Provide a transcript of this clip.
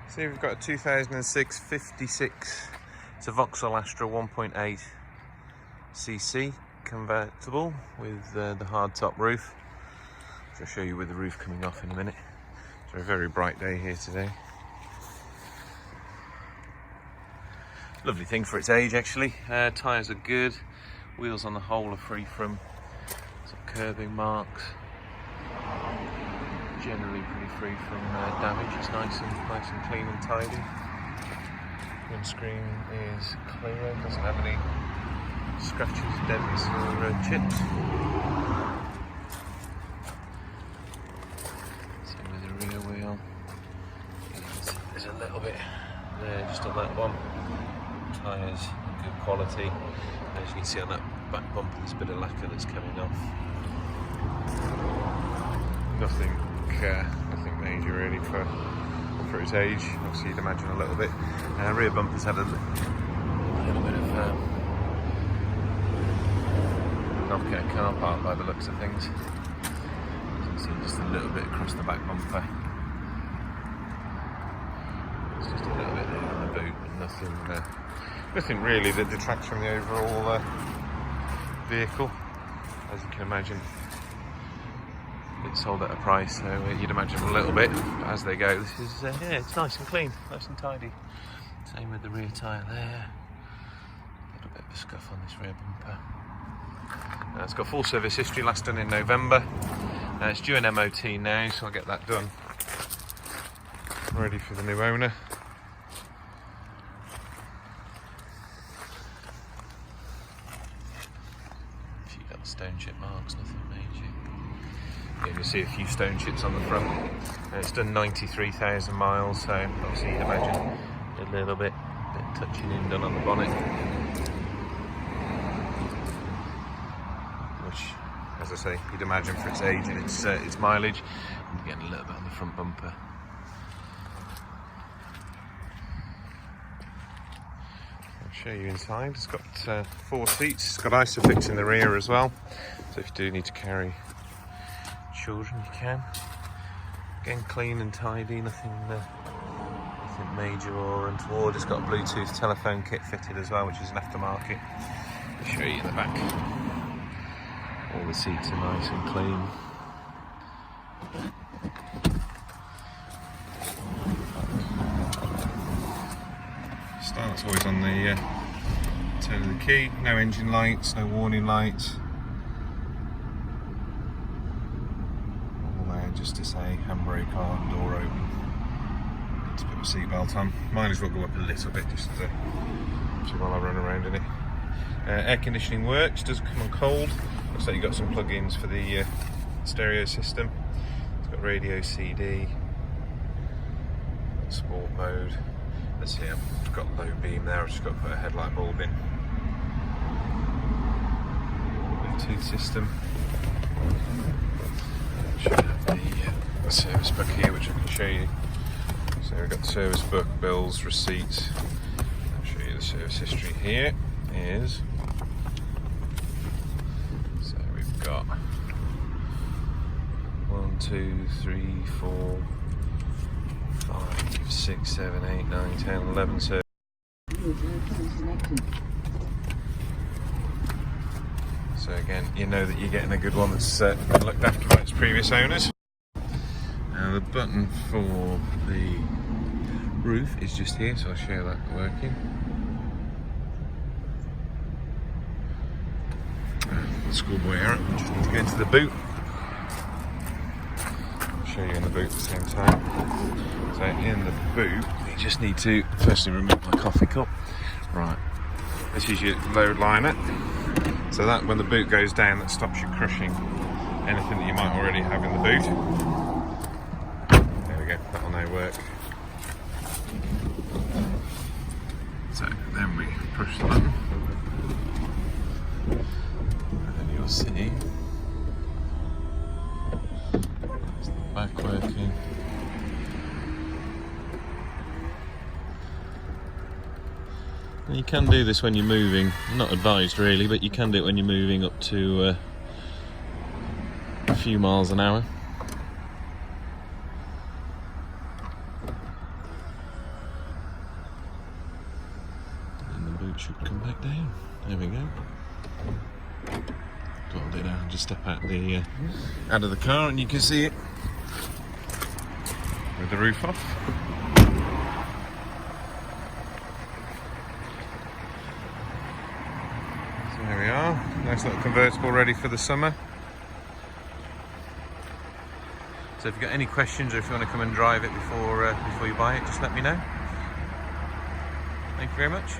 So we've got a 2006 56. It's a Vauxhall Astra 1.8 cc convertible with the hard top roof. So I'll show you with the roof coming off in a minute. It's a very bright day here today. Lovely thing for its age actually. Tyres are good. Wheels on the whole are free from some curbing marks. Generally pretty free from damage. It's nice and clean and tidy. Windscreen is clear, doesn't have any scratches, dents or chips. Same with the rear wheel. There's a little bit there just on that one. Tyres good quality. As you can see on that back bumper, there's a bit of lacquer that's coming off. Nothing major really for its age. Obviously you'd imagine a little bit. Rear bumper's had a little bit of knock at a car park by the looks of things. As you can see, just a little bit across the back bumper. It's just a little bit there on the boot, but nothing really that detracts from the overall vehicle. As you can imagine, it's sold at a price, so you'd imagine a little bit, but as they go, this is, yeah, it's nice and clean, nice and tidy. Same with the rear tyre there. A little bit of a scuff on this rear bumper. It's got full service history, last done in November. It's due an MOT now, so I'll get that done. Ready for the new owner. A few little stone chip marks, nothing major. You can see a few stone chips on the front. It's done 93,000 miles, so obviously you'd imagine a little bit touching in done on the bonnet. Which, as I say, you'd imagine for its age and its mileage. And getting a little bit on the front bumper. I'll show you inside. It's got 4 seats. It's got Isofix in the rear as well. So if you do need to carry children, you can. Again, clean and tidy, nothing major or untoward. It's got a Bluetooth telephone kit fitted as well, which is an aftermarket. I'll show you in the back. All the seats are nice and clean. Start's always on the turn of the key. No engine lights, no warning lights. Just to say handbrake on, door open. Need to put my seatbelt on. Mileage will go up a little bit just while I run around in it. Air conditioning works, doesn't come on cold. Looks like you've got some plug-ins for the stereo system. It's got radio, CD, sport mode. Let's see, I've got low beam there. I've just got to put a headlight bulb in. Bluetooth system. Should have the service book here, which I can show you. So we've got the service book, bills, receipts. I'll show you the service history here. So we've got 1, 2, 3, 4, 5, 6, 7, 8, 9, 10, 11 service. So again, you know that you're getting a good one that's been looked after by its previous owners. Now the button for the roof is just here, so I'll show that working. The schoolboy error, just need to go into the boot. I'll show you in the boot at the same time. So in the boot, you just need to firstly remove my coffee cup. Right, this is your load liner. So that when the boot goes down, that stops you crushing anything that you might already have in the boot. There we go, that'll now work. So then we push the button. And then you'll see there's the back working. And you can do this when you're moving, not advised really, but you can do it when you're moving up to a few miles an hour. it should come back down. There we go. What I'll do now, I'll just step out of the car and you can see it with the roof off. So there we are, nice little convertible ready for the summer. So if you've got any questions or if you want to come and drive it before you buy it, just let me know. Thank you very much.